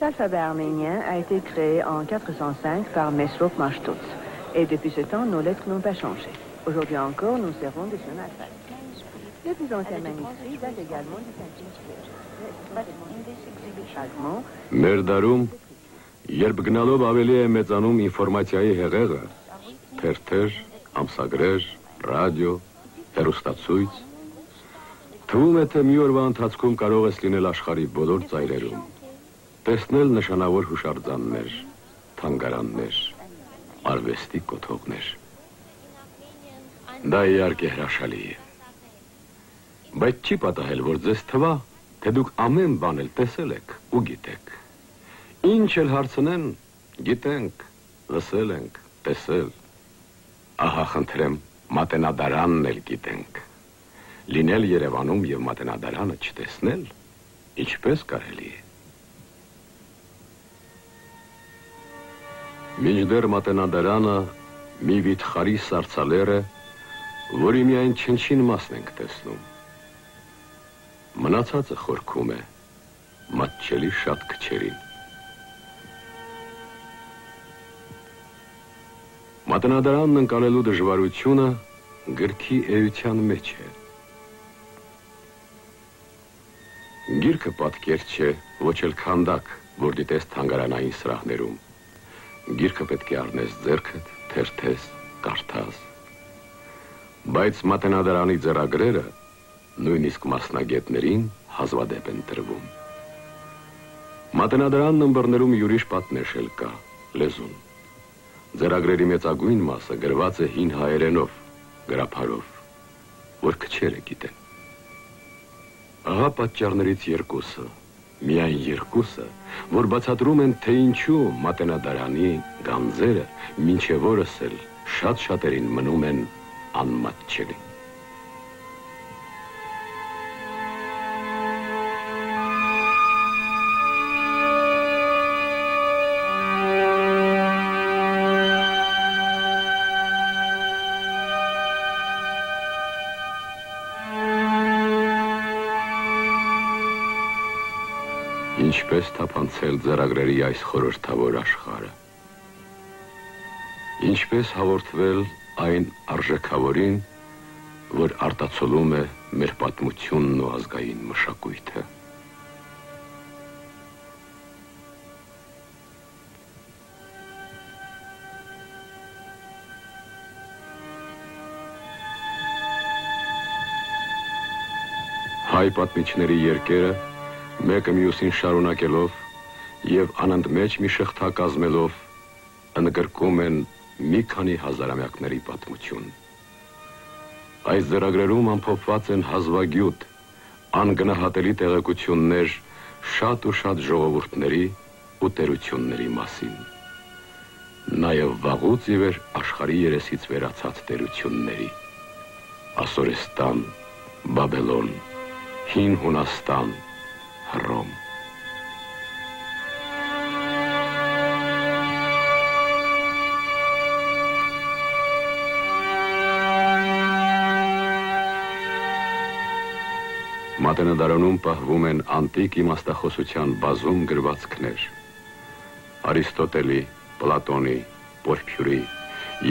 L'alphabet arménien a été créé en 405 par Mesrop Mashtots. Et depuis ce temps, nos lettres n'ont pas changé. Aujourd'hui encore, nous servons de son alphabet. Le plus ancien manuscrit date également du 5e siècle. Մերդարում, երբ գնալով ավելի է մեծանում ինֆորմացիայի հեղեղը, թերթեր, ամսագրեր, ռադիո, հեռուստացույց, թվում է թե մի օրվա ընթացքում կարող ես լինել աշխարհի բոլոր ծայրերում, տեսնել նշանավոր հուշարձաններ, թանգարաններ, արվեստի կոթողներ։ Դա իհարկե հրաշալի է։ Բայց չի պատահել, որ ձեզ թվա, թե դուք ամեն բան էլ տեսել եք ու գիտեք։ Ինչ էլ հարցնեն, գիտենք, լսել ենք, տեսել։ Ահա խնդրեմ, մատենադարանն էլ գիտենք։ Լինել Երևանում եւ մատենադարանը չտեսնել, ինչպես կարելի է։ Մինչդեռ մատենադարանը մի վիթխարի սառցալեր է, որի միայն չնչին մասն ենք տեսնում։ Մնացածը խորքում է մատչելի շատ քչերին։ Մատնադարանն ընկալելու դժվարությունը գրքի էության մեջ է։ Գիրքը պատկեր չէ, ոչ էլ քանդակ, որ դիտես թանգարանային սրահներում։ Գիրքը պետք է առնես ձեռքդ, թերթես, կարդաս։ Բայց մատնադարանի ձեռագրերը նույնիսկ մասնագետներին հազվադեպ են տրվում։ Մատնադարանն ըմբռներում յուրիշ պատնեշ էլ կա, լեզուն։ Ձեռագրերի մեծագույն մասը գրված է հին հայերենով, գրափարով, որ քչերը գիտեն։ Ահա պատճառներից երկուսը, միայն երկուսը, որ բացատրում են, թե ինչու մատենադարանի գանձերը մինչև օրս էլ շատ շատերին մնում են անմատչելի։ Ինչպես թափանցել ձեռագրերի այս խորհրդավոր աշխարհը։ Ինչպես հաղորդվել այն արժեքավորին, որ արտացոլում է մեր պատմությունն ու ազգային մշակույթը։ Հայ պատմիչների երկերը մեկը մյուսին շարունակելով և անընդմեջ մի շղթա կազմելով ընդգրկում են մի քանի հազարամյակների պատմություն։ Այս ձեռագրերում ամփոփված են հազվագյուտ, անգնահատելի տեղեկություններ շատ ու շատ ժողովուրդների ու տերությունների մասին։ Նաև վաղուց ի վեր աշխարհի երեսից վերացած տերությունների՝ Ասորեստան, Բաբելոն, Հին Հունաստան, Հռոմ։ Մատենադարանում պահվում են անտիկ իմաստախոսության բազում գրվածքներ։ Արիստոտելի, Պլատոնի, Պորֆյուրի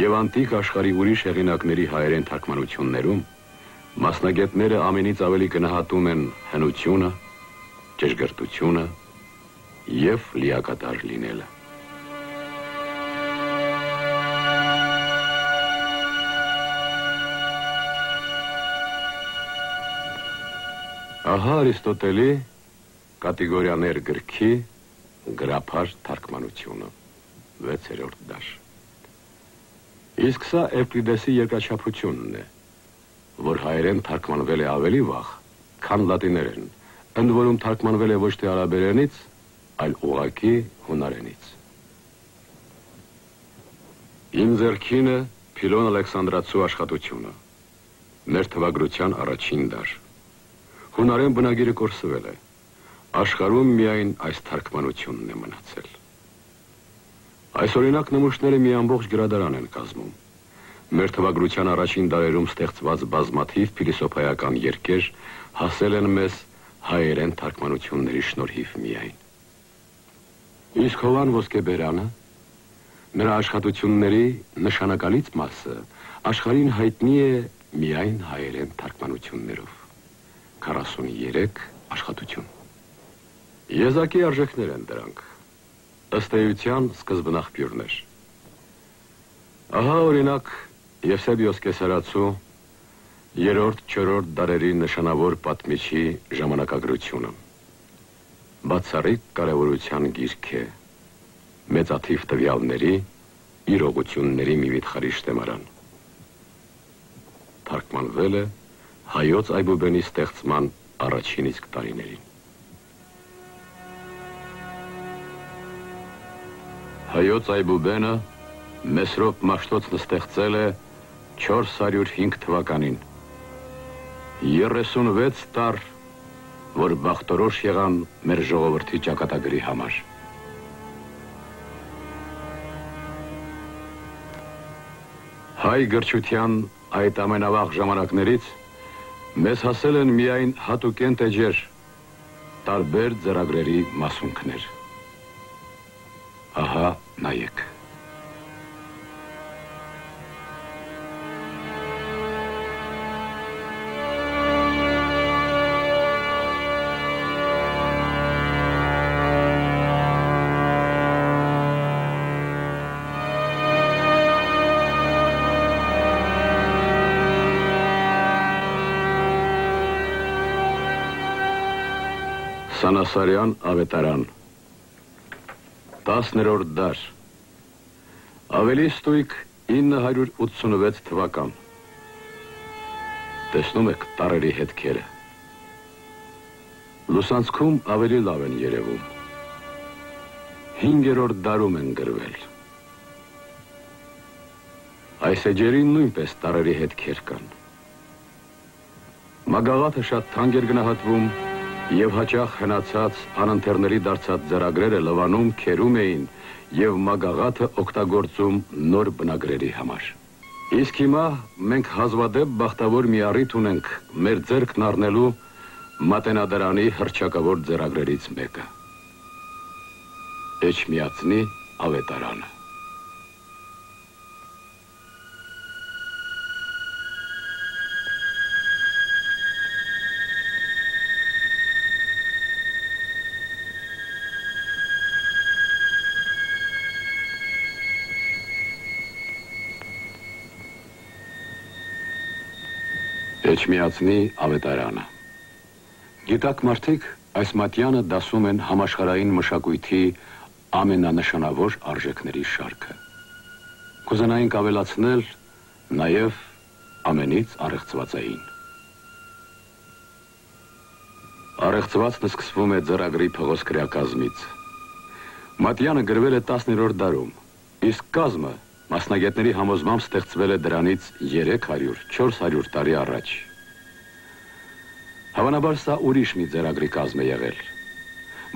և անտիկ աշխարհի ուրիշ հեղինակների հայերեն թարգմանություններում մասնագետները ամենից ավելի գնահատում են հնությունը, ճշգրտությունը և լիակատար լինելը։ Ահա Արիստոտելի կատեգորիաներ գրքի գրափար թարգմանությունը, 6-րդ դաշ։ Իսկ սա Էվկլիդեսի երկրաչափությունն է, որ հայերեն թարգմանվել է ավելի վաղ, քան լատիներեն, ընդ որում թարգմանվել է ոչ թե արաբերենից, այլ ուղղակի հունարենից։ Իմ ձեռքին է Փիլոն Ալեքսանդրացու աշխատությունը, մեր թվագրության առաջին դար։ Հունարեն բնագիրը կորսվել է, աշխարհում միայն այս թարգմանությունն է մնացել։ Այս օրինակ նմուշները մի ամբողջ գրադարան են կազմում։ Մեր թվագրության առաջին դարերում ստեղծված բազմաթիվ փիլիսոփայական երկեր հասել են մեզ հայերեն թարգմանությունների շնորհիվ միայն։ Իսկ Հովան Ոսկեբերանը նրա աշխատությունների նշանակալից մասը աշխարհին հայտնի է միայն հայերեն թարգմանություններով։ 43 աշխատություն։ Եզակի արժեքներ են դրանք, ըստ էության սկզբնաղբյուրներ։ Ահա օրինակ Եվսեբիոս Կեսարացու 3-4 դարերի նշանավոր պատմիչի ժամանակագրությունը։ Բացառիկ կարևորության գիրք է, մեծաթիվ տվյալների, իրողությունների մի վիթխարի շտեմարան։ Թարգմանվել է Հայոց Այբուբենի ստեղծման առաջին իսկ տարիներին։ Հայոց Այբուբենը Մեսրոպ Մաշտոցն ստեղծել է 405 թվականին։ 36 տար, որ բախտորոշ եղան մեր ժողովրդի ճակատագրի համար։ Հայ գրչության այդ ամենավաղ ժամանակներից մեզ հասել են միայն հատուկեն տեջեր, տարբեր ձեռագրերի մասունքներ։ Ահա նայեք։ Սանասարյան ավետարան, 10-րդ դար, ավելի ստույգ 986 թվական։ Տեսնում եք տարերի հետքերը։ Լուսանցքում ավելի լավ են երևում։ 5-րդ դարում են գրվել։ Այս էջերին նույնպես տարերի հետքեր կան։ Մագաղաթը շատ թանկ էր գնահատվում և հաճախ հնացած անընթեռների դարձած ձեռագրերը լվանում, քերում էին և մագաղաթը օգտագործում նոր բնագրերի համար։ Իսկ հիմա մենք հազվադեպ բախտավոր մի առիթ ունենք մեր ձեռքն առնելու Մատենադարանի հռչակավոր ձեռագրերից մեկը։ Էջմիածնի ավետարանը։ Էջմիածնի ավետարանը։ Գիտակ մարդիկ այս մատյանը դասում են համաշխարհային մշակույթի ամենանշանավոր արժեքների շարքը։ Կուզենայինք ավելացնել նաև ամենից առեղծվածային։ Առեղծվածն սկսվում է ձեռագրի փղոսկրյակազմից։ Մատյանը գրվել է 10-րդ դարում, իսկ կազմը մասնագետների համոզմամբ ստեղծվել է դրանից 300-400 տարի առաջ։ Հավանաբար սա ուրիշ մի ձեռագրի կազմ է եղել,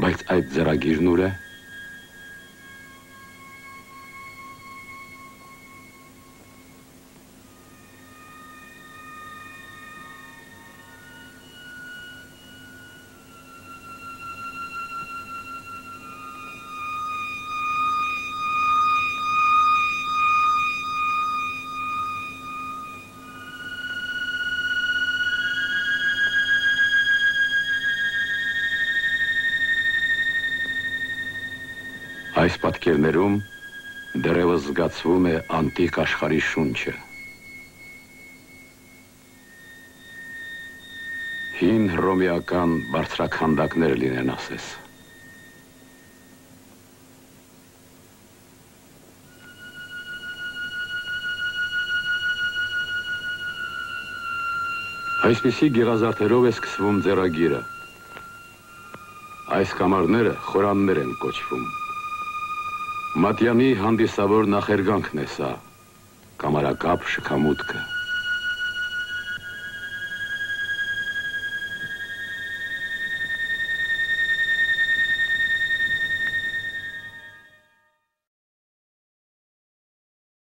բայց այդ ձեռագիրն ուր է։ Այս պատկերներում դեռևս զգացվում է անտիկ աշխարհի շունչը։ Հին հռոմեական բարձրաքանդակներ լինեն ասես։ Այսպիսի գեղազարդերով է սկսվում ձեռագիրը։ Այս կամարները խորաններ են կոչվում։ Մատյանի հանդիսավոր նախերգանքն է սա, կամարակապ շքամուտքը։